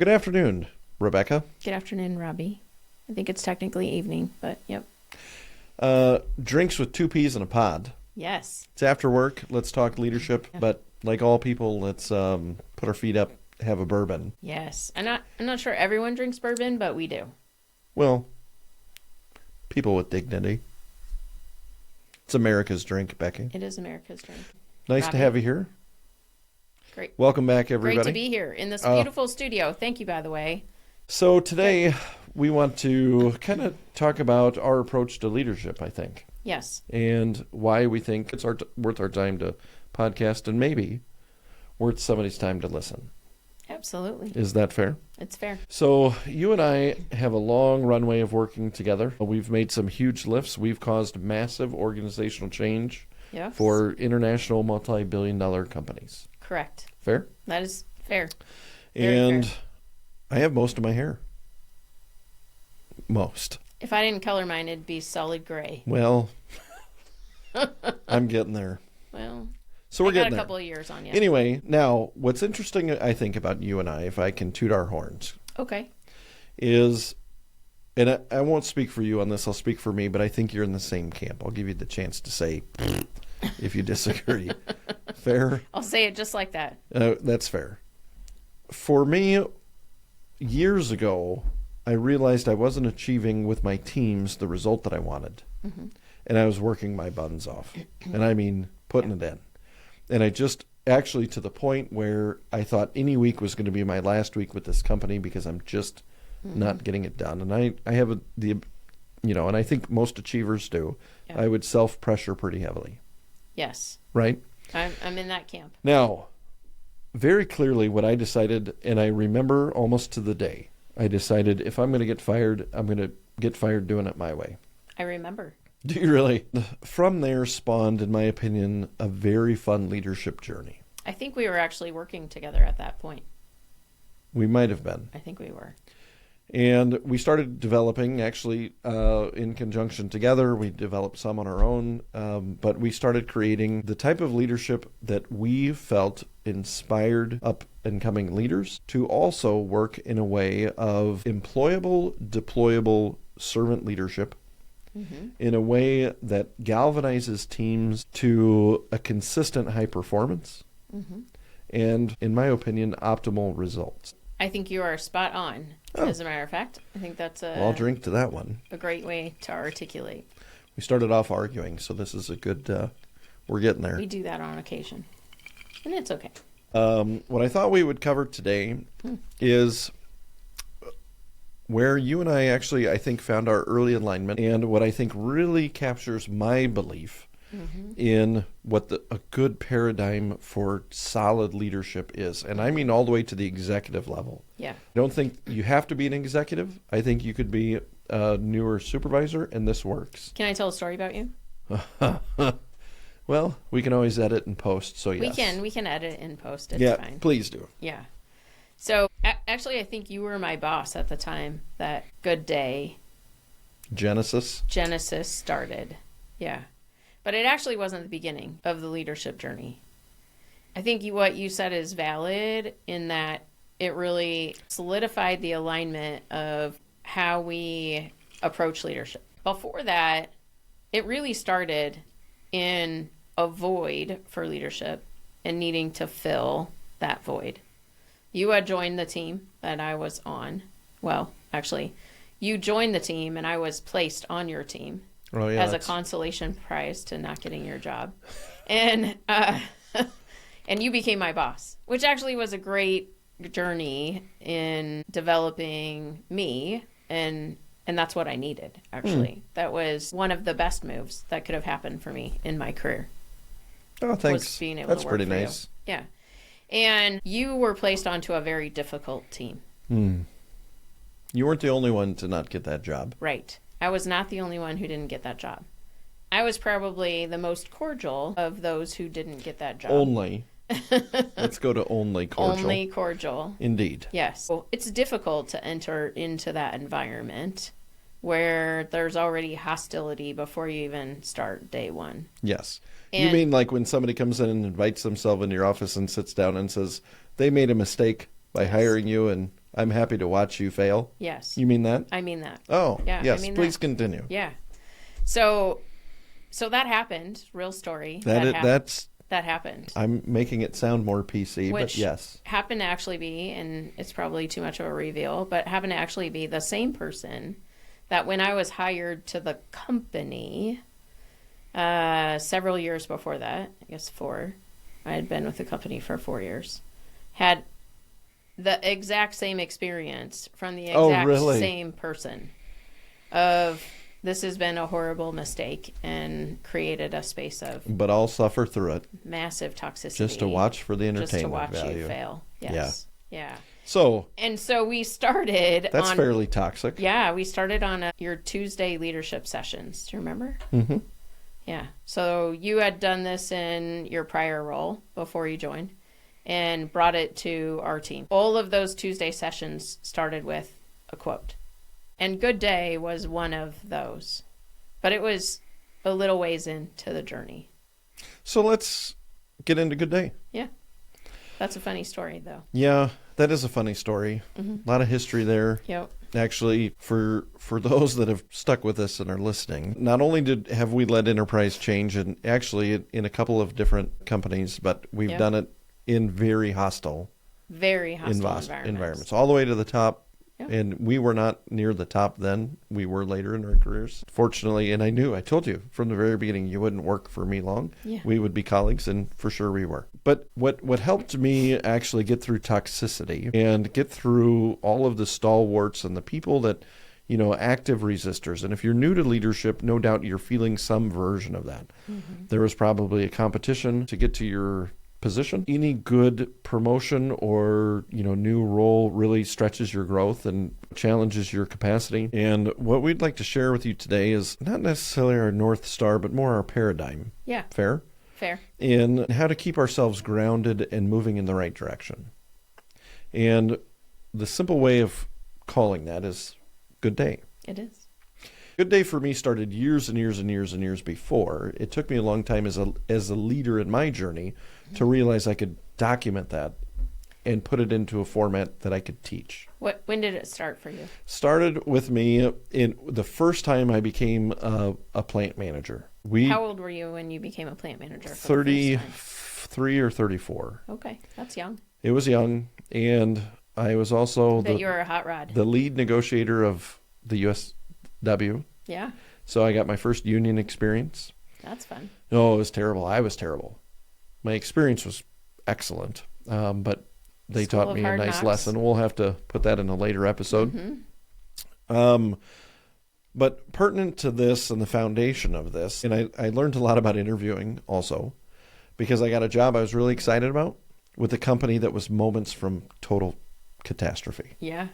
Good afternoon, Rebecca. Good afternoon, Robbie. I think it's technically evening, but yep. Drinks with 2 peas in a pod. Yes. It's after work. Let's talk leadership. Yeah. But like all people, let's put our feet up, have a bourbon. Yes. I'm not sure everyone drinks bourbon, but we do. Well, people with dignity. It's America's drink, Becky. It is America's drink. Nice Robbie. to have you here. Great. Welcome back, everybody. Great to be here in this beautiful studio. Thank you, by the way. So today we want to kind of talk about our approach to leadership, I think, Yes. and why we think it's worth our time to podcast and maybe worth somebody's time to listen. Absolutely. Is that fair? It's fair. So you and I have a long runway of working together. We've made some huge lifts. We've caused massive organizational change Yes. for international multi-billion-dollar companies. Correct. Fair? That is fair. Very And fair. I have most of my hair. Most. If I didn't color mine, it'd be solid gray. Well, I'm getting there. Well, So we're I got getting a there. couple of years on you. Anyway, now what's interesting, I think, about you and I, if I can toot our horns, Okay. is, and I won't speak for you on this, I'll speak for me, but I think you're in the same camp. I'll give you the chance to say if you disagree. Fair? I'll say it just like that. That's fair. For me, years ago, I realized I wasn't achieving with my teams the result that I wanted. Mm-hmm. And I was working my buns off. And I mean, putting it in. And I just actually to the point where I thought any week was going to be my last week with this company because I'm just not getting it done. And I have and I think most achievers do. Yeah. I would self-pressure pretty heavily. Yes. Right? I'm in that camp. Now, very clearly what I decided, and I remember almost to the day, I decided if I'm going to get fired, I'm going to get fired doing it my way. I remember. Do you really? From there spawned, in my opinion, a very fun leadership journey. I think we were actually working together at that point. We might have been. I think we were. And we started developing, actually, in conjunction together. We developed some on our own, but we started creating the type of leadership that we felt inspired up-and-coming leaders to also work in a way of employable, deployable servant leadership in a way that galvanizes teams to a consistent high performance and, in my opinion, optimal results. I think you are spot on, as a matter of fact. I think that's Well, I'll drink to that one. a great way to articulate. We started off arguing, so this is a good, we're getting there. We do that on occasion, and it's okay. What I thought we would cover today is where you and I actually, I think, found our early alignment and what I think really captures my belief in what a good paradigm for solid leadership is. And I mean all the way to the executive level. Yeah. I don't think you have to be an executive. I think you could be a newer supervisor, and this works. Can I tell a story about you? Well, we can always edit and post, so yes. We can edit and post. It's Yeah, fine. please do. Yeah. So actually, I think you were my boss at the time that Good Day Genesis started. Yeah. But it actually wasn't the beginning of the leadership journey. I think what you said is valid in that it really solidified the alignment of how we approach leadership. Before that, it really started in a void for leadership and needing to fill that void. You had joined the team that I was on. Well, actually, you joined the team and I was placed on your team. Oh, yeah, as a consolation prize to not getting your job. And and you became my boss, which actually was a great journey in developing me. And that's what I needed, actually. That was one of the best moves that could have happened for me in my career. Oh, thanks. Was being able That's to work pretty for nice. You. Yeah. And you were placed onto a very difficult team. You weren't the only one to not get that job. Right. I was not the only one who didn't get that job. I was probably the most cordial of those who didn't get that job. Only. Let's go to only cordial. Only cordial. Indeed. Yes. Well, it's difficult to enter into that environment where there's already hostility before you even start day one. Yes. And you mean like when somebody comes in and invites themselves into your office and sits down and says, they made a mistake by hiring you and I'm happy to watch you fail. Yes. You mean that? I mean that. Oh, Yeah, yes. I mean Please that. continue. Yeah. So that happened. Real story. That happened. I'm making it sound more PC, Which but yes. happened to actually be, and it's probably too much of a reveal, but happened to actually be the same person that when I was hired to the company several years before that, I guess 4, I had been with the company for 4 years, had the exact same experience from the exact same person of this has been a horrible mistake and created a space of But I'll suffer through it. Massive toxicity. Just to watch for the entertainment just to watch value. You fail. Yes. Yeah. So we started that's fairly toxic. Yeah, we started on your Tuesday leadership sessions. Do you remember? Mm-hmm. Yeah. So you had done this in your prior role before you joined and brought it to our team. All of those Tuesday sessions started with a quote. And good day was one of those. But it was a little ways into the journey. So let's get into good day. Yeah. That's a funny story, though. Yeah, that is a funny story. Mm-hmm. A lot of history there. Yep. Actually, for those that have stuck with us and are listening, not only have we led enterprise change, and actually in a couple of different companies, but we've done it in very hostile environments, all the way to the top. Yep. And we were not near the top then. We were later in our careers. Fortunately, and I told you from the very beginning, you wouldn't work for me long. Yeah. We would be colleagues, and for sure we were. But what helped me actually get through toxicity and get through all of the stalwarts and the people that, active resistors. And if you're new to leadership, no doubt you're feeling some version of that. Mm-hmm. There was probably a competition to get to your position. Any good promotion or new role really stretches your growth and challenges your capacity. And what we'd like to share with you today is not necessarily our North Star, but more our paradigm. Yeah. Fair? Fair. In how to keep ourselves grounded and moving in the right direction. And the simple way of calling that is good day. It is. Good day for me started years and years and years and years before. It took me a long time as a leader in my journey to realize I could document that and put it into a format that I could teach. When did it start for you? Started with me in the first time I became a plant manager. How old were you when you became a plant manager? 33 or 34. Okay, that's young. It was young, and I was also you were a hot rod. The lead negotiator of the USW. Yeah. So I got my first union experience. That's fun. No, it was terrible. I was terrible. My experience was excellent, but they taught me a nice lesson. We'll have to put that in a later episode. Mm-hmm. But pertinent to this and the foundation of this, and I learned a lot about interviewing also, because I got a job I was really excited about with a company that was moments from total catastrophe. Yeah.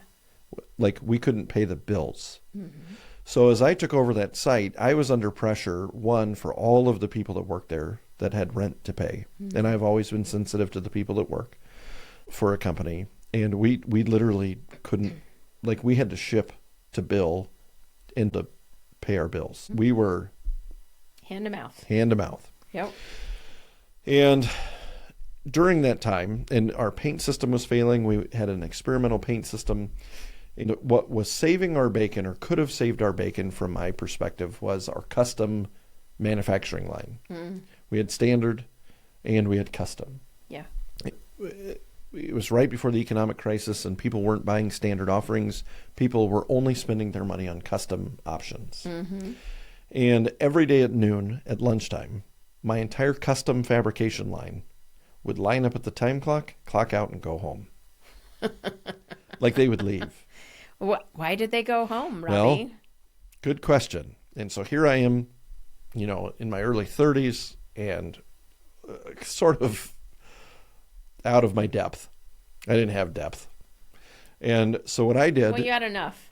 Like we couldn't pay the bills. Mm-hmm. So as I took over that site, I was under pressure, one, for all of the people that worked there that had rent to pay. Mm-hmm. And I've always been sensitive to the people that work for a company. And we literally couldn't, we had to ship to bill and to pay our bills. Mm-hmm. We were hand to mouth. Yep. And during that time, and our paint system was failing. We had an experimental paint system. And what was saving our bacon, or could have saved our bacon from my perspective, was our custom manufacturing line. Mm. We had standard and we had custom. Yeah. It was right before the economic crisis, and people weren't buying standard offerings. People were only spending their money on custom options. Mm-hmm. And every day at noon, at lunchtime, my entire custom fabrication line would line up at the time clock out, and go home. They would leave. Why did they go home, Robbie? Well, good question. And so here I am, in my early 30s and sort of out of my depth. I didn't have depth. And so what I did... Well, you had enough.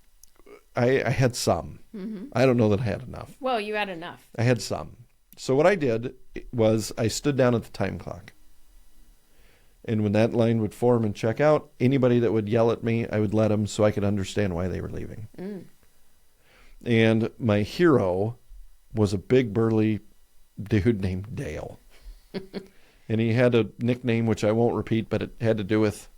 I had some. Mm-hmm. I don't know that I had enough. Well, you had enough. I had some. So what I did was I stood down at the time clock. And when that line would form and check out, anybody that would yell at me, I would let them so I could understand why they were leaving. Mm. And my hero was a big burly dude named Dale. And he had a nickname, which I won't repeat, but it had to do with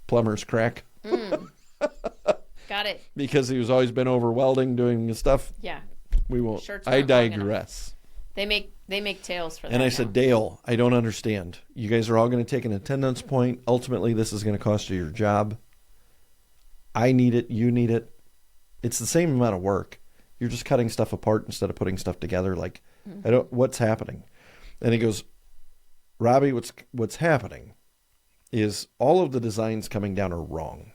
plumber's crack. Got it. Because he was always been over welding, doing his stuff. Yeah. We won't. Shirts I weren't long digress. They make tails for that. And I now. said, Dale, I don't understand. You guys are all going to take an attendance point. Ultimately, this is going to cost you your job. I need it. You need it. It's the same amount of work. You're just cutting stuff apart instead of putting stuff together. Like, what's happening? And he goes, Robbie, what's happening is all of the designs coming down are wrong.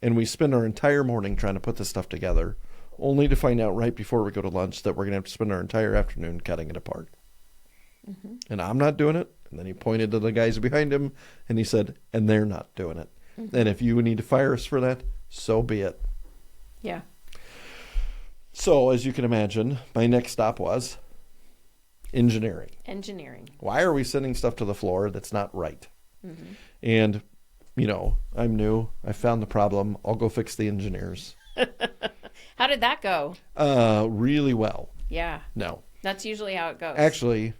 And we spend our entire morning trying to put this stuff together, only to find out right before we go to lunch that we're going to have to spend our entire afternoon cutting it apart. And I'm not doing it. And then he pointed to the guys behind him and he said, and they're not doing it. And if you need to fire us for that, so be it. Yeah. So as you can imagine, my next stop was engineering. Why are we sending stuff to the floor that's not right? And, you know, I'm new. I found the problem. I'll go fix the engineers. How did that go? Really well. Yeah. No. That's usually how it goes. Actually,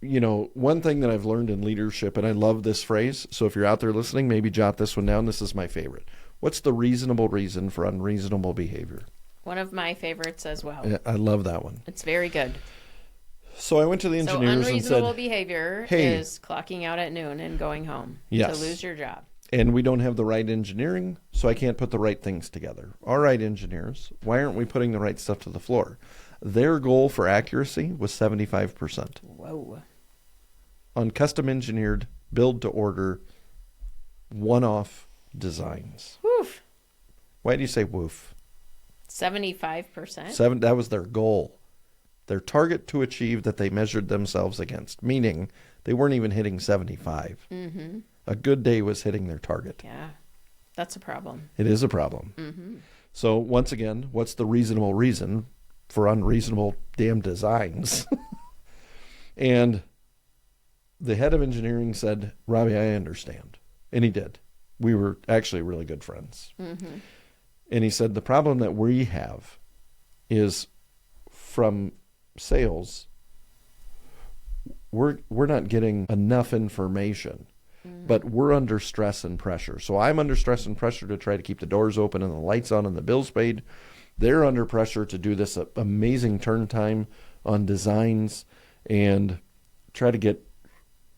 you know, one thing that I've learned in leadership, and I love this phrase, so if you're out there listening, maybe jot this one down. This is my favorite. What's the reasonable reason for unreasonable behavior? One of my favorites as well. I love that one. It's very good. So I went to the engineers and said, unreasonable behavior hey, is clocking out at noon and going home yes, to lose your job. And we don't have the right engineering, so I can't put the right things together. All right, engineers, why aren't we putting the right stuff to the floor? Their goal for accuracy was 75%. Whoa. On custom engineered, build to order, one-off designs. Woof. Why do you say woof? 75%? That was their goal. Their target to achieve that they measured themselves against, meaning they weren't even hitting 75. A good day was hitting their target. Yeah, that's a problem. It is a problem. So once again, what's the reasonable reason for unreasonable damn designs? And the head of engineering said, Robbie, I understand. And he did. We were actually really good friends. And he said, the problem that we have is from sales, we're not getting enough information, but we're under stress and pressure. So I'm under stress and pressure to try to keep the doors open and the lights on and the bills paid. They're under pressure to do this amazing turn time on designs and try to get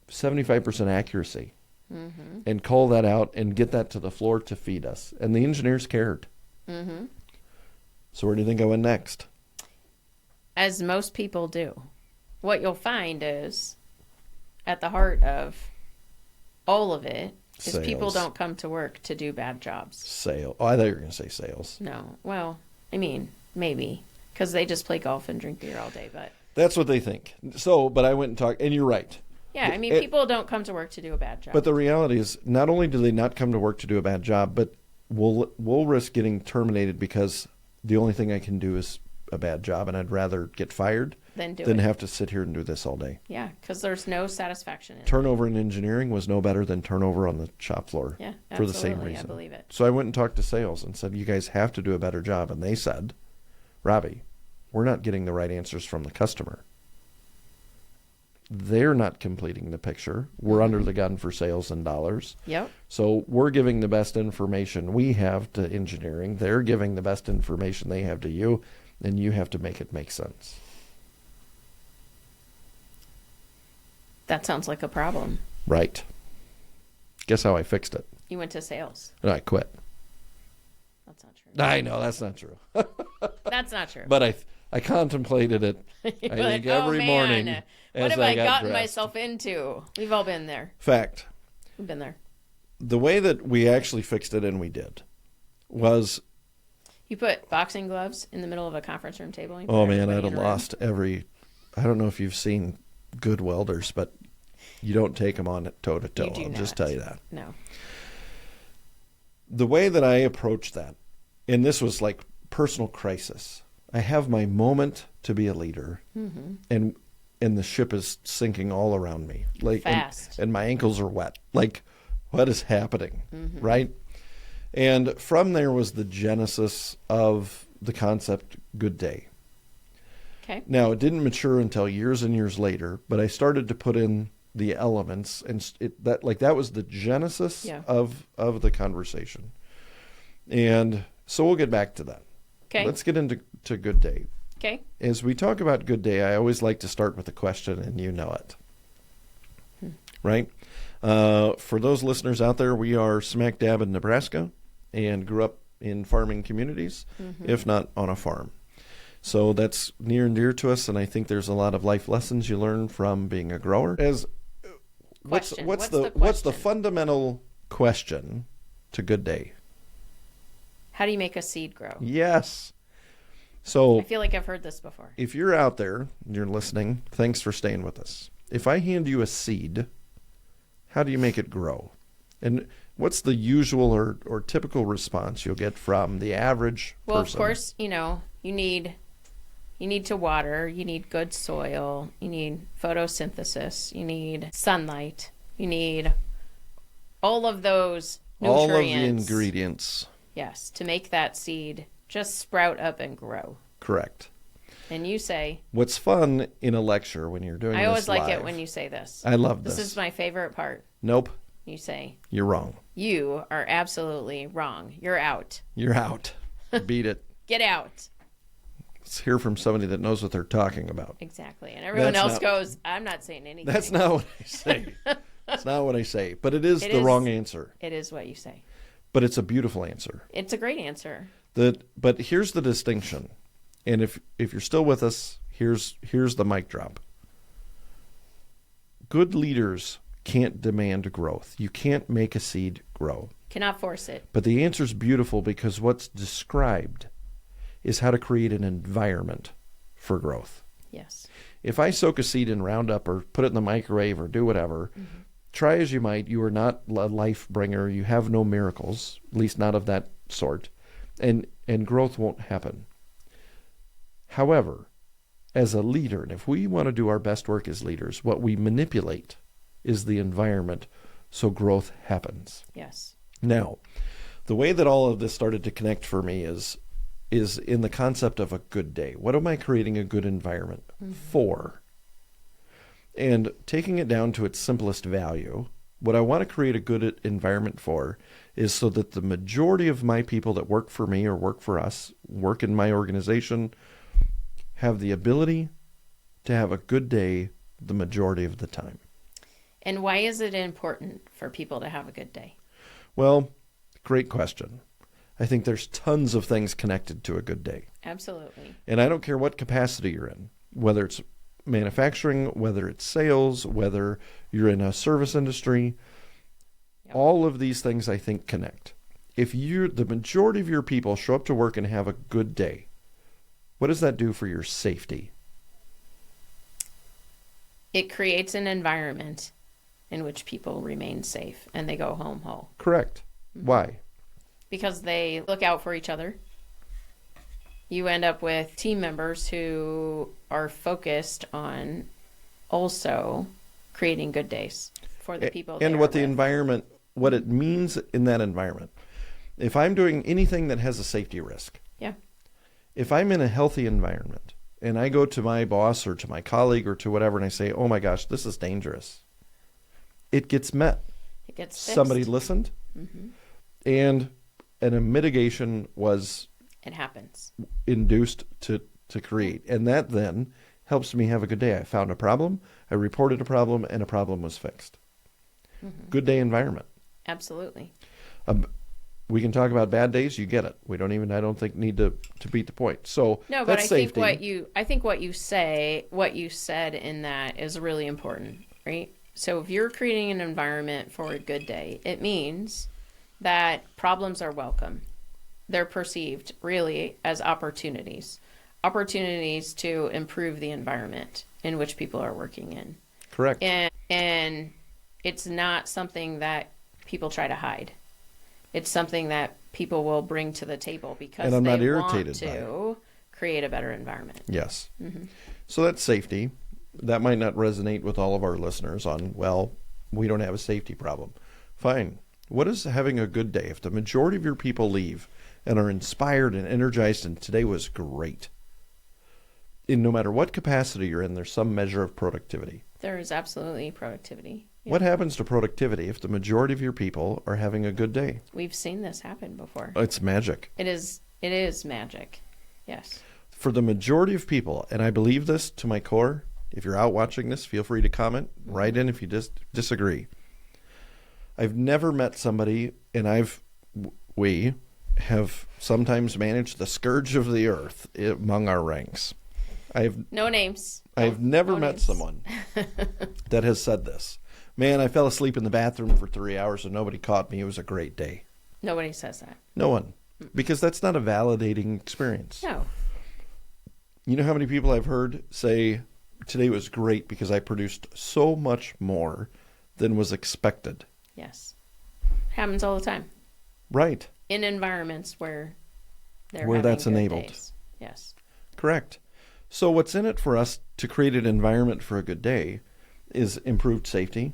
75% accuracy and call that out and get that to the floor to feed us. And the engineers cared. So where do you think I went next? As most people do. What you'll find is at the heart of all of it is Sales. people don't come to work to do bad jobs. Sales. Oh, I thought you were going to say sales. No. Well, I mean, maybe. Because they just play golf and drink beer all day. But that's what they think. So, but I went and talked, and you're right. yeah, I mean, people don't come to work to do a bad job. But the reality is, not only do they not come to work to do a bad job, but we'll risk getting terminated because the only thing I can do is a bad job, and I'd rather get fired than have to sit here and do this all day. Yeah, because there's no satisfaction in it. Turnover in engineering was no better than turnover on the shop floor. Yeah, for the same reason. I believe it. So I went and talked to sales and said, you guys have to do a better job. And they said, Robbie, we're not getting the right answers from the customer. They're not completing the picture. We're under the gun for sales and dollars. Yep. So we're giving the best information we have to engineering. They're giving the best information they have to you, and you have to make it make sense. That sounds like a problem. Right. Guess how I fixed it? You went to sales. And I quit. That's not true. I know, that's not true. That's not true. But I contemplated it, I think, every morning. What as have I gotten dressed. myself into? We've all been there. Fact. We've been there. The way that we actually fixed it, and we did, was... You put boxing gloves in the middle of a conference room table? Oh, man, I'd have lost every... I don't know if you've seen good welders, but you don't take them on toe-to-toe. I'll just tell you that. No. The way that I approached that, and this was like personal crisis. I have my moment to be a leader, and the ship is sinking all around me. Like fast. And my ankles are wet. Like, what is happening, right? And from there was the genesis of the concept Good Day. Okay. Now, it didn't mature until years and years later, but I started to put in the elements, and that was the genesis of the conversation. And so we'll get back to that. Okay. Let's get into good day. Okay. As we talk about good day, I always like to start with a question, and you know it. Right? For those listeners out there, we are smack dab in Nebraska and grew up in farming communities, if not on a farm. So that's near and dear to us, and I think there's a lot of life lessons you learn from being a grower. What's the fundamental question to good day? How do you make a seed grow? Yes. So I feel like I've heard this before. If you're out there and you're listening, thanks for staying with us. If I hand you a seed, how do you make it grow? And what's the usual or typical response you'll get from the average person? Well, of course, you need to water, you need good soil, you need photosynthesis, you need sunlight, you need all of those nutrients. All of the ingredients. Yes, to make that seed just sprout up and grow. Correct. And you say... What's fun in a lecture when you're doing this I always like live, it when you say this. I love this. This is my favorite part. Nope. You say... You're wrong. You are absolutely wrong. You're out. You're out. Beat it. Get out. Let's hear from somebody that knows what they're talking about. Exactly. And everyone else goes, I'm not saying anything. That's not what I say. That's not what I say. But it is the wrong answer. It is what you say. But it's a beautiful answer. It's a great answer. But here's the distinction. And if you're still with us, here's the mic drop. Good leaders can't demand growth. You can't make a seed grow. Cannot force it. But the answer's beautiful because what's described is how to create an environment for growth. Yes. If I soak a seed in Roundup or put it in the microwave or do whatever, try as you might, you are not a life bringer. You have no miracles, at least not of that sort, and growth won't happen. However, as a leader, and if we want to do our best work as leaders, what we manipulate is the environment so growth happens. Yes. Now, the way that all of this started to connect for me is in the concept of a good day. What am I creating a good environment for? And taking it down to its simplest value, what I want to create a good environment for is so that the majority of my people that work for me or work for us, work in my organization, have the ability to have a good day the majority of the time. And why is it important for people to have a good day? Well, great question. I think there's tons of things connected to a good day. Absolutely. And I don't care what capacity you're in, whether it's manufacturing, whether it's sales, whether you're in a service industry, all of these things I think connect. If the majority of your people show up to work and have a good day, what does that do for your safety? It creates an environment in which people remain safe and they go home whole. Correct. Why? Because they look out for each other. You end up with team members who are focused on also creating good days for the people. And what the environment, what it means in that environment. If I'm doing anything that has a safety risk, if I'm in a healthy environment and I go to my boss or to my colleague or to whatever and I say, oh my gosh, this is dangerous, it gets met. It gets fixed. Somebody listened, and a mitigation was induced to create. And that then helps me have a good day. I found a problem, I reported a problem, and a problem was fixed. Good day environment. Absolutely. We can talk about bad days. You get it. We don't even, I don't think, need to beat the point. So no, but that's I think what you said in that is really important, right? So if you're creating an environment for a good day, it means that problems are welcome. They're perceived really as opportunities to improve the environment in which people are working in. Correct. And it's not something that people try to hide. It's something that people will bring to the table because they want to create a better environment. Yes. So that's safety. That might not resonate with all of our listeners on, well, we don't have a safety problem. Fine. What is having a good day? If the majority of your people leave and are inspired and energized and today was great, in no matter what capacity you're in, there's some measure of productivity. There is absolutely productivity. Yeah. What happens to productivity if the majority of your people are having a good day? We've seen this happen before. It's magic. It is magic. Yes. For the majority of people, and I believe this to my core, if you're out watching this, feel free to comment, write in if you disagree. I've never met somebody, and we have sometimes managed the scourge of the earth among our ranks. No names. I've never no met names. someone that has said this. Man, I fell asleep in the bathroom for 3 hours and nobody caught me. It was a great day. Nobody says that. No one. Because that's not a validating experience. No. You know how many people I've heard say, today was great because I produced so much more than was expected. Yes. Happens all the time. Right. In environments where that's good enabled. days. Yes. Correct. So what's in it for us to create an environment for a good day is improved safety,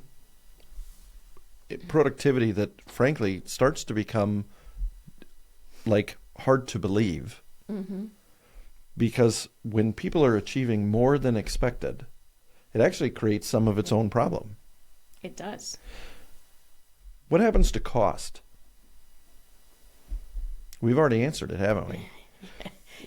productivity that frankly starts to become like hard to believe. Mm-hmm. Because when people are achieving more than expected, it actually creates some of its own problem. It does. What happens to cost? We've already answered it, haven't we?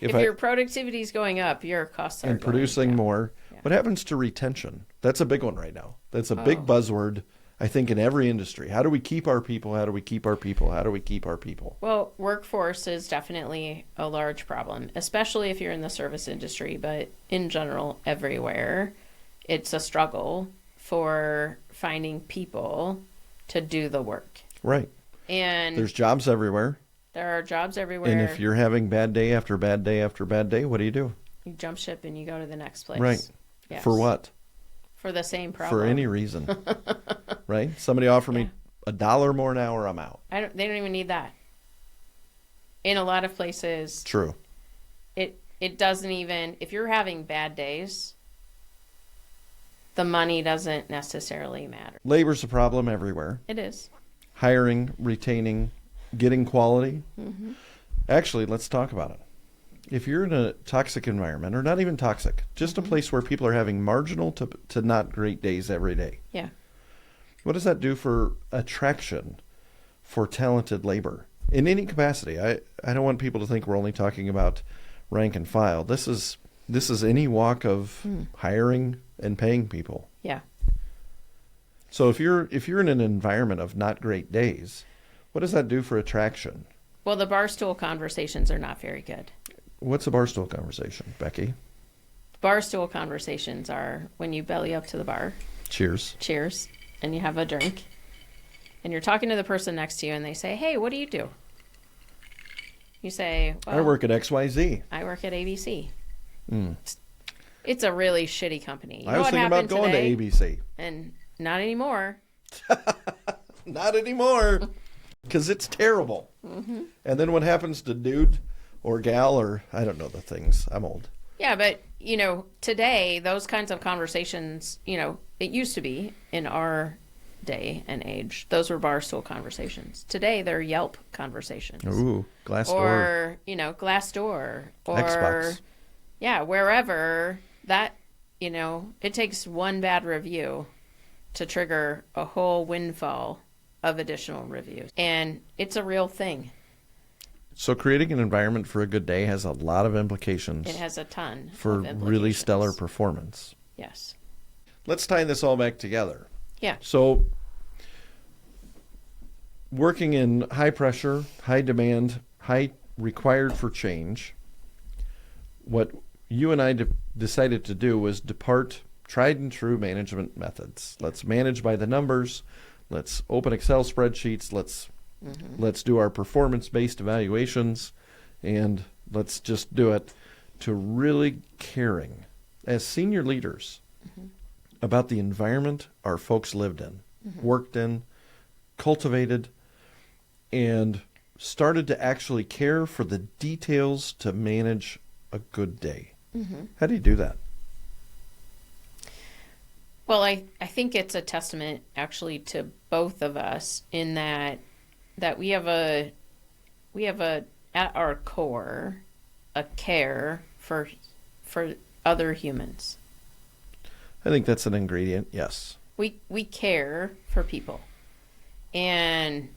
If your productivity is going up, your costs are and going producing down. more. Yeah. What happens to retention? That's a big one right now. That's a big buzzword, I think, in every industry. How do we keep our people? How do we keep our people? How do we keep our people? Well, workforce is definitely a large problem, especially if you're in the service industry, but in general, everywhere, it's a struggle for finding people to do the work. Right. And there's jobs everywhere. There are jobs everywhere. And if you're having bad day after bad day after bad day, what do? You jump ship and you go to the next place. Right. Yes. For what? For the same problem. For any reason. Right? Somebody offer me $1 more an hour, I'm out. They don't even need that. In a lot of places. True. It doesn't even, if you're having bad days, the money doesn't necessarily matter. Labor's a problem everywhere. It is. Hiring, retaining, getting quality. Mm-hmm. Actually, let's talk about it. If you're in a toxic environment, or not even toxic, just a place where people are having marginal to not great days every day. Yeah. What does that do for attraction for talented labor in any capacity? I don't want people to think we're only talking about rank and file. This is any walk of hiring and paying people. Yeah. So if you're in an environment of not great days, what does that do for attraction? Well, the barstool conversations are not very good. What's a barstool conversation, Becky? Barstool conversations are when you belly up to the bar. Cheers. Cheers. And you have a drink. And you're talking to the person next to you and they say, hey, what do you do? You say, well, I work at XYZ. I work at ABC. It's a really shitty company. You I know was what thinking about happened going today? to ABC. And not anymore. Not anymore. Because it's terrible. Mm-hmm. And then what happens to dude or gal or, I don't know the things. I'm old. Yeah, but, today, those kinds of conversations, it used to be in our day and age. Those were barstool conversations. Today, they're Yelp conversations. Ooh, Glassdoor. Or, Glassdoor. Or, Xbox. Yeah, wherever that, it takes one bad review to trigger a whole windfall of additional reviews. And it's a real thing. So creating an environment for a good day has a lot of implications. It has a ton for of implications. really stellar performance. Yes. Let's tie this all back together. Yeah. So working in high pressure, high demand, high required for change, what you and I decided to do was depart tried and true management methods. Let's manage by the numbers. Let's open Excel spreadsheets. Let's do our performance-based evaluations, and let's just do it to really caring as senior leaders about the environment our folks lived in, worked in, cultivated, and started to actually care for the details to manage a good day. How do you do that? Well, I think it's a testament actually to both of us in that we have a at our core a care for other humans. I think that's an ingredient, yes. We care for people. And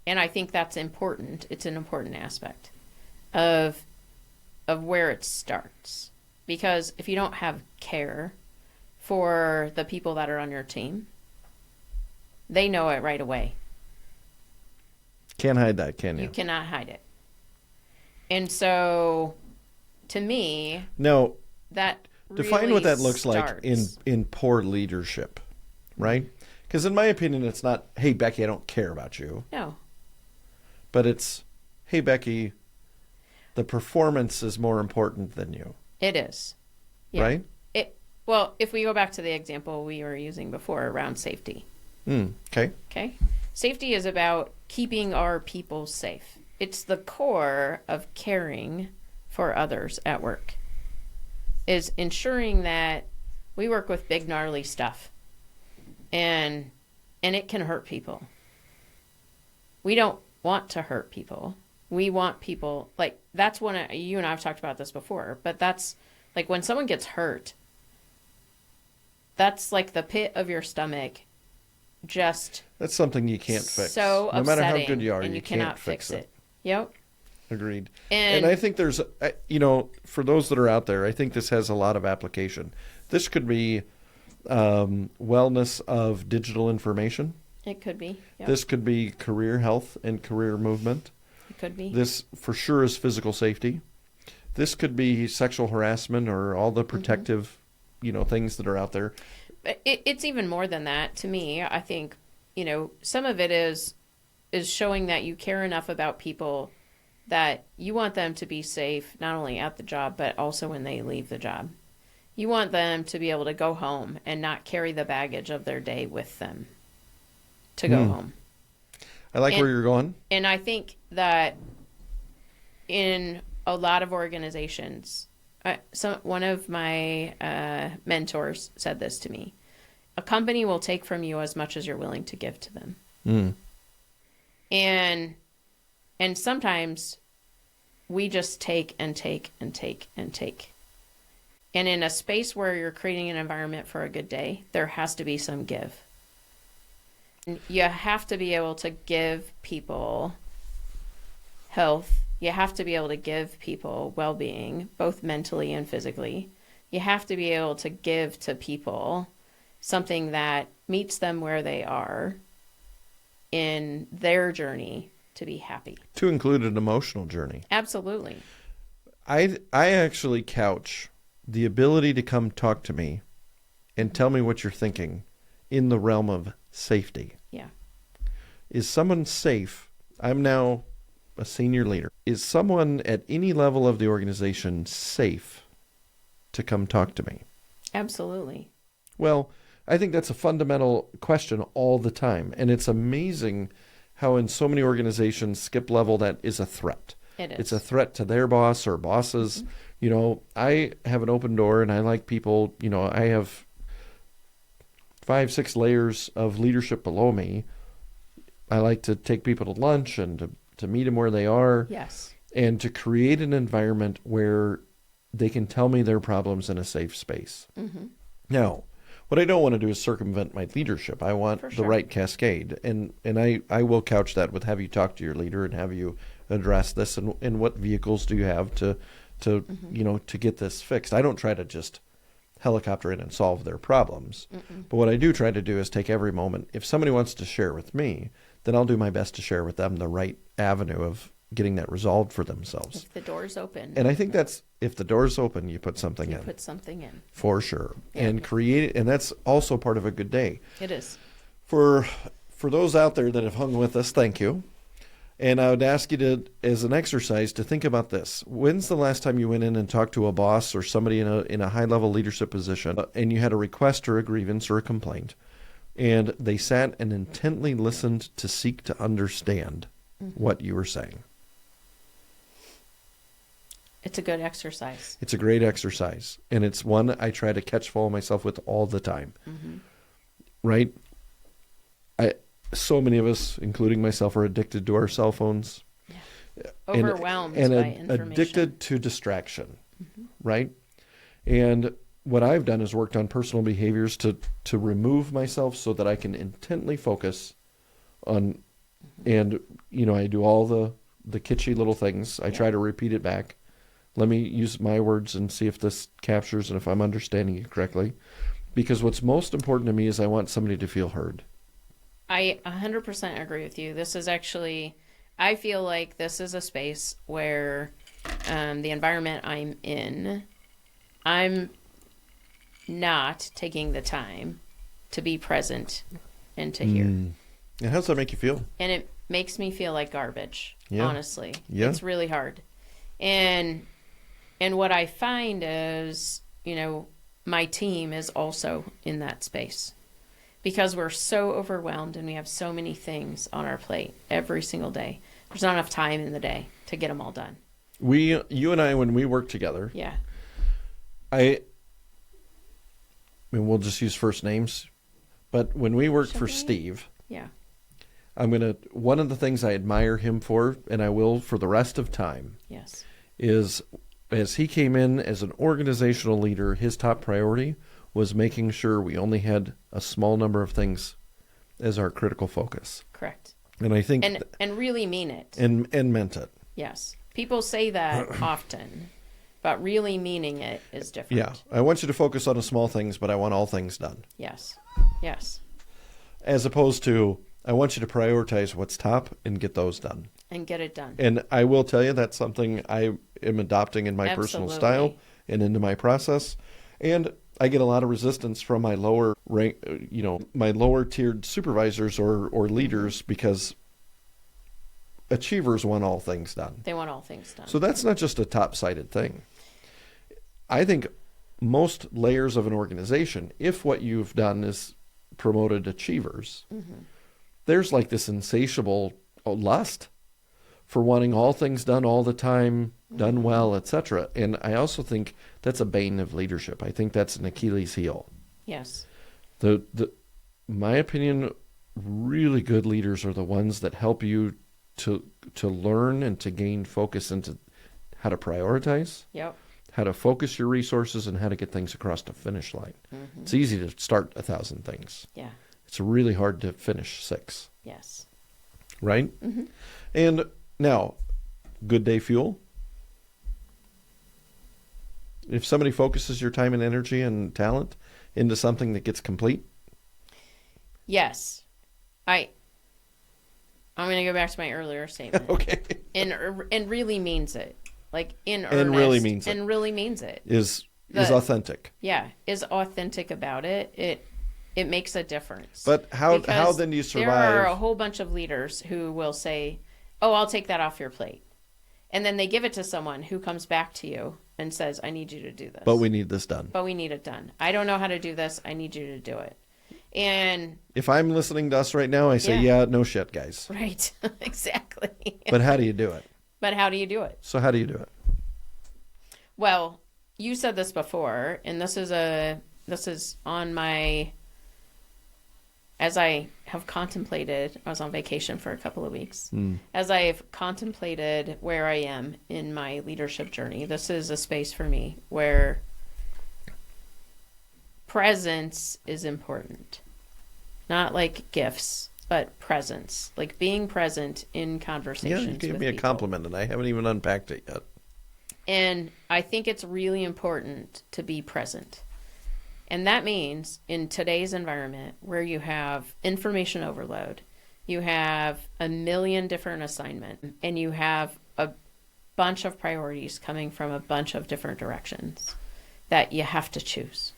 I think that's important. It's an important aspect of where it starts. Because if you don't have care for the people that are on your team, they know it right away. Can't hide that, can you? You cannot hide it. And so, to me, no, that define really what that looks starts. like in poor leadership, right? Because in my opinion, it's not, hey, Becky, I don't care about you. No. But it's, hey, Becky, the performance is more important than you. It is. Yeah. Right? Well, if we go back to the example we were using before around safety. Okay. Okay. Safety is about keeping our people safe. It's the core of caring for others at work. Is ensuring that we work with big gnarly stuff. And it can hurt people. We don't want to hurt people. We want people, like, that's when you and I have talked about this before, but that's like when someone gets hurt, that's like the pit of your stomach. Just that's something you can't fix. So no matter how good you are, and you cannot fix it. Yep. Agreed. And I think there's, for those that are out there, I think this has a lot of application. This could be wellness of digital information. It could be. Yep. This could be career health and career movement. It could be. This for sure is physical safety. This could be sexual harassment or all the protective, things that are out there. It's even more than that to me. I think, some of it is showing that you care enough about people that you want them to be safe, not only at the job, but also when they leave the job. You want them to be able to go home and not carry the baggage of their day with them to go home. I like where you're going. And I think that in a lot of organizations, one of my mentors said this to me: a company will take from you as much as you're willing to give to them. And sometimes we just take and take and take and take. And in a space where you're creating an environment for a good day, there has to be some give. You have to be able to give people health. You have to be able to give people well-being, both mentally and physically. You have to be able to give to people something that meets them where they are in their journey to be happy. To include an emotional journey. Absolutely. I actually couch the ability to come talk to me and tell me what you're thinking in the realm of safety. Yeah. Is someone safe? I'm now a senior leader. Is someone at any level of the organization safe to come talk to me? Absolutely. Well, I think that's a fundamental question all the time. And it's amazing how in so many organizations, skip level, that is a threat. It is. It's a threat to their boss or bosses. I have an open door and I like people, I have 5-6 layers of leadership below me. I like to take people to lunch and to meet them where they are. Yes. And to create an environment where they can tell me their problems in a safe space. Now, what I don't want to do is circumvent my leadership. I want the right cascade. And I will couch that with have you talk to your leader and have you address this and what vehicles do you have to get this fixed. I don't try to just helicopter in and solve their problems. But what I do try to do is take every moment. If somebody wants to share with me, then I'll do my best to share with them the right avenue of getting that resolved for themselves. If the door's open. And I think that's, if the door's open, you put something in. You put something in. For sure. Yeah. And create it. And that's also part of a good day. It is. For those out there that have hung with us, thank you. And I would ask you to, as an exercise, to think about this. When's the last time you went in and talked to a boss or somebody in a high-level leadership position and you had a request or a grievance or a complaint, and they sat and intently listened to seek to understand what you were saying? It's a good exercise. It's a great exercise. And it's one I try to catch full of myself with all the time. Right? So many of us, including myself, are addicted to our cell phones. Overwhelmed and by information. addicted to distraction, right? And what I've done is worked on personal behaviors to remove myself so that I can intently focus on, and, I do all the kitschy little things. I try to repeat it back. Let me use my words and see if this captures and if I'm understanding it correctly. Because what's most important to me is I want somebody to feel heard. I 100% agree with you. This is actually, I feel like this is a space where the environment I'm in, I'm not taking the time to be present and to hear. And how does that make you feel? And it makes me feel like garbage, Yeah. honestly. Yeah. It's really hard. And what I find is, my team is also in that space because we're so overwhelmed and we have so many things on our plate every single day. There's not enough time in the day to get them all done. You and I, when we work together, Yeah. I mean, we'll just use first names, but when we worked for Steve, Yeah. one of the things I admire him for, and I will for the rest of time, Yes. is as he came in as an organizational leader, his top priority was making sure we only had a small number of things as our critical focus. Correct. And I think and really mean it. and meant it. Yes. People say that often, but really meaning it is different. Yeah. I want you to focus on the small things, but I want all things done. Yes. Yes. As opposed to, I want you to prioritize what's top and get those done. And get it done. And I will tell you that's something I am adopting in my personal style and into my process. And I get a lot of resistance from my lower rank, my lower tiered supervisors or leaders because achievers want all things done. They want all things done. So that's not just a top-sided thing. I think most layers of an organization, if what you've done is promoted achievers, there's like this insatiable lust for wanting all things done all the time, done well, etc. And I also think that's a bane of leadership. I think that's an Achilles heel. Yes. My opinion, really good leaders are the ones that help you to learn and to gain focus into how to prioritize, Yep. how to focus your resources, and how to get things across the finish line. It's easy to start 1,000 things. Yeah. It's really hard to finish 6. Yes. Right? And now, good day fuel. If somebody focuses your time and energy and talent into something that gets complete. Yes. I'm going to go back to my earlier statement. Okay. And really means it. Like in earnest. And really means it. And really means it. Is authentic. Yeah. Is authentic about it. It makes a difference. But how then do you survive? There are a whole bunch of leaders who will say, "Oh, I'll take that off your plate." And then they give it to someone who comes back to you and says, "I need you to do this." But we need this done. But we need it done. I don't know how to do this. I need you to do it. And if I'm listening to us right now, I say, yeah no shit, guys. Right. Exactly. But how do you do it? But how do you do it? So how do you do it? Well, you said this before, and this is on my, as I have contemplated, I was on vacation for a couple of weeks. As I've contemplated where I am in my leadership journey, this is a space for me where presence is important. Not like gifts, but presence. Like being present in conversations. Yeah, you gave with me a people. compliment, and I haven't even unpacked it yet. And I think it's really important to be present. And that means in today's environment where you have information overload, you have a million different assignments, and you have a bunch of priorities coming from a bunch of different directions that you have to choose.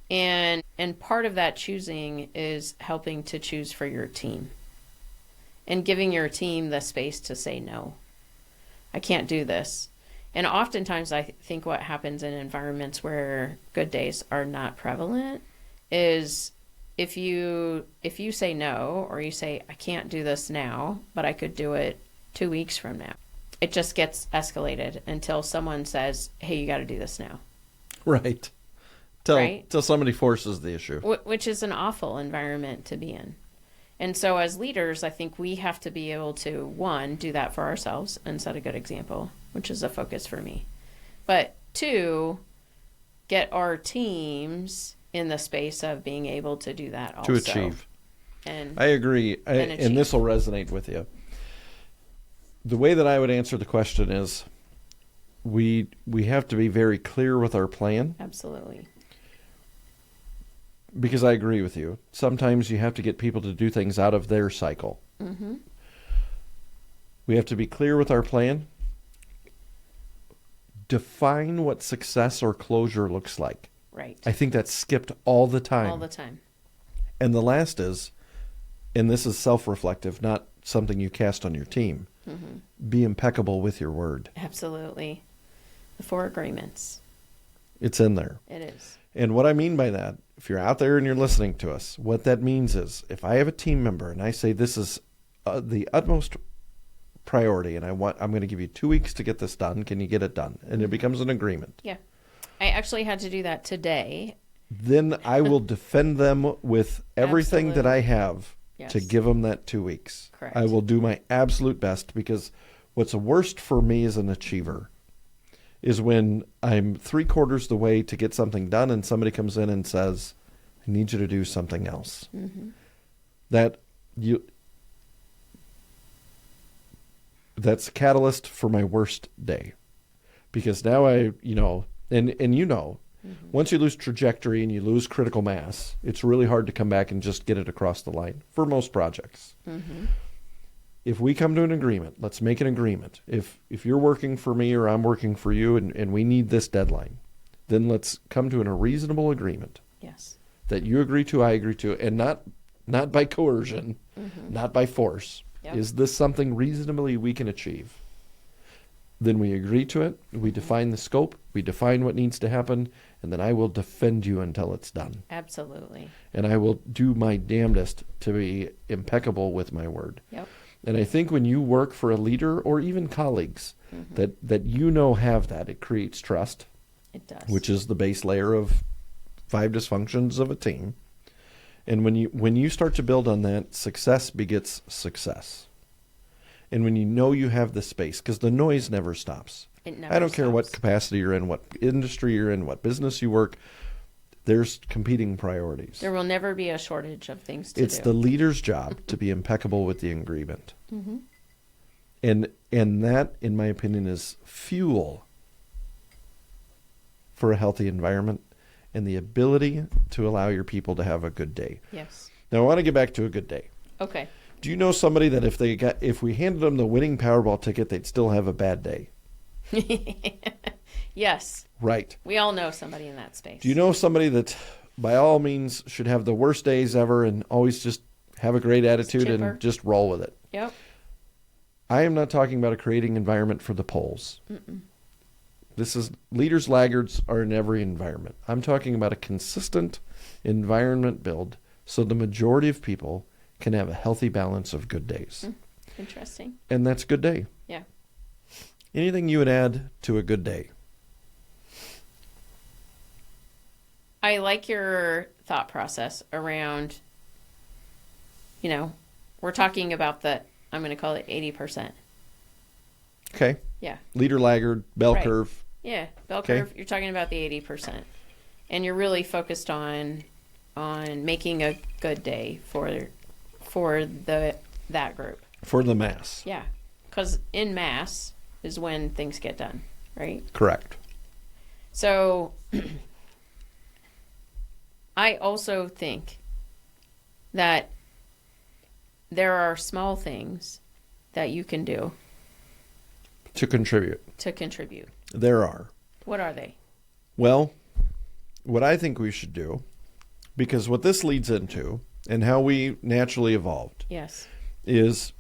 And part of that choosing is helping to choose for your team and giving your team the space to say, no, I can't do this. And oftentimes I think what happens in environments where good days are not prevalent is if you say no, or you say, I can't do this now, but I could do it 2 weeks from now. It just gets escalated until someone says, hey, you got to do this now. Right. Till somebody forces the issue. Which is an awful environment to be in. And so as leaders, I think we have to be able to, one, do that for ourselves and set a good example, which is a focus for me. But to get our teams in the space of being able to do that also. To achieve. And I agree. And this will resonate with you. The way that I would answer the question is we have to be very clear with our plan. Absolutely. Because I agree with you. Sometimes you have to get people to do things out of their cycle. Mm-hmm. We have to be clear with our plan. Define what success or closure looks like. Right. I think that's skipped all the time. All the time. And the last is, and this is self-reflective, not something you cast on your team, be impeccable with your word. Absolutely. The 4 agreements. It's in there. It is. And what I mean by that, if you're out there and you're listening to us, what that means is if I have a team member and I say this is the utmost priority and I'm going to give you 2 weeks to get this done, can you get it done? And it becomes an agreement. Yeah. I actually had to do that today. Then I will defend them with everything that I have to give them that 2 weeks. Correct. I will do my absolute best, because what's the worst for me as an achiever is when I'm 3/4 the way to get something done and somebody comes in and says, I need you to do something else. Mm-hmm. That's a catalyst for my worst day. Because now once you lose trajectory and you lose critical mass, it's really hard to come back and just get it across the line for most projects. Mm-hmm. If we come to an agreement, let's make an agreement. If you're working for me or I'm working for you and we need this deadline, then let's come to a reasonable agreement. Yes. That you agree to, I agree to, and not by coercion, not by force. Yep. Is this something reasonably we can achieve? Then we agree to it, we define the scope, we define what needs to happen, and then I will defend you until it's done. Absolutely. And I will do my damnedest to be impeccable with my word. Yep. And I think when you work for a leader or even colleagues that have that, it creates trust. It does. Which is the base layer of 5 dysfunctions of a team. And when you start to build on that, success begets success. And when you have the space, because the noise never stops. It never I don't care what stops. capacity you're in, what industry you're in, what business you work, there's competing priorities. There will never be a shortage of things to do. It's the leader's job to be impeccable with the agreement. Mm-hmm. And that, in my opinion, is fuel for a healthy environment and the ability to allow your people to have a good day. Yes. Now, I want to get back to a good day. Okay. Do you know somebody that if we handed them the winning Powerball ticket, they'd still have a bad day? Yes. Right. We all know somebody in that space. Do you know somebody that, by all means, should have the worst days ever and always just have a great attitude and just roll with it? Yep. I am not talking about a creating environment for the polls. Mm-mm. This is leaders, laggards are in every environment. I'm talking about a consistent environment build so the majority of people can have a healthy balance of good days. Interesting. And that's a good day. Yeah. Anything you would add to a good day? I like your thought process around, we're talking about I'm going to call it 80%. Okay. Yeah. Leader, laggard, bell curve. Yeah. Bell curve. You're talking about the 80%. And you're really focused on making a good day for that group. For the mass. Yeah. Because in mass is when things get done, right? Correct. So I also think that there are small things that you can do To contribute. There are. What are they? Well, what I think we should do, because what this leads into and how we naturally evolved Yes. is,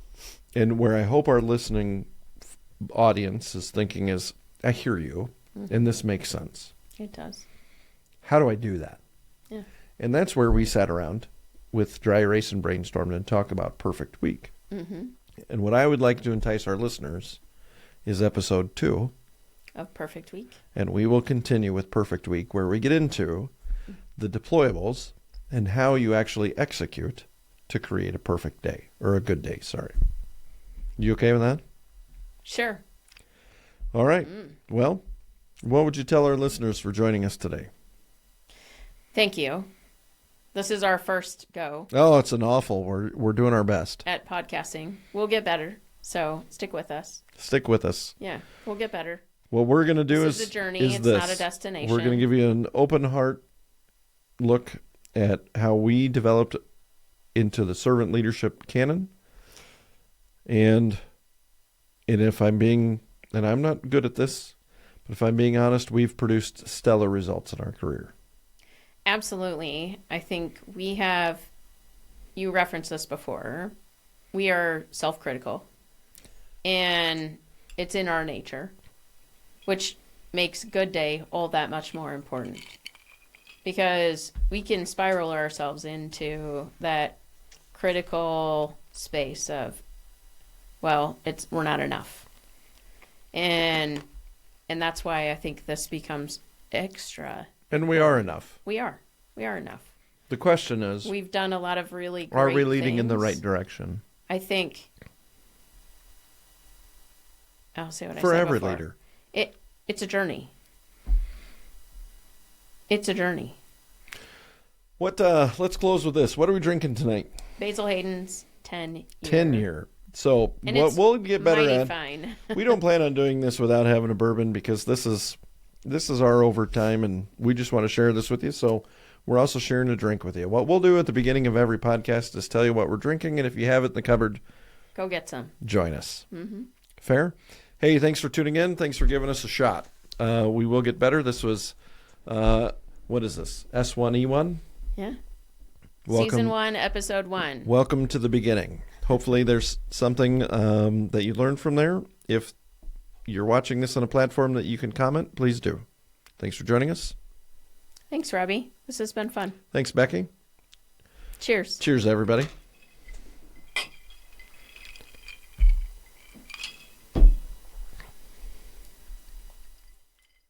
and where I hope our listening audience is thinking is, I hear you, and this makes sense. It does. How do I do that? Yeah. And that's where we sat around with Dry Erase and brainstormed and talk about Perfect Week. Mm-hmm. And what I would like to entice our listeners is episode 2. Of Perfect Week. And we will continue with Perfect Week, where we get into the deployables and how you actually execute to create a perfect day, or a good day, sorry. You okay with that? Sure. All right. Well, What would you tell our listeners for joining us today? Thank you. This is our first go Oh, it's an awful. We're doing our best. at podcasting. We'll get better, so stick with us. Stick with us. Yeah, we'll get better. What we're going to do This is a journey. It's not a destination. We're going to give you an open heart look at how we developed into the servant leadership canon. And if I'm being, and I'm not good at this, but if I'm being honest, we've produced stellar results in our career. Absolutely. I think we have, you referenced this before, we are self-critical, and it's in our nature, which makes good day all that much more important, because we can spiral ourselves into that critical space of, well, we're not enough. And that's why I think this becomes extra. And we are enough. We are enough. The question is, We've done a lot of really great are we leading in the things. right direction? I think, I'll say what I said For every before. leader. It's a journey. It's a journey. Let's close with this. What are we drinking tonight? Basil Hayden's 10 year. 10-year. So And what it's we'll get better mighty at. fine. We don't plan on doing this without having a bourbon, because this is our overtime, and we just want to share this with you. So we're also sharing a drink with you. What we'll do at the beginning of every podcast is tell you what we're drinking, and if you have it in the cupboard, Go get some. join us. Mm-hmm. Fair? Hey, thanks for tuning in. Thanks for giving us a shot. We will get better. This was, what is this? S1E1? Yeah. Welcome. Season 1, Episode 1. Welcome to the beginning. Hopefully there's something that you learned from there. If you're watching this on a platform that you can comment, please do. Thanks for joining us. Thanks, Robbie. This has been fun. Thanks, Becky. Cheers. Cheers, everybody.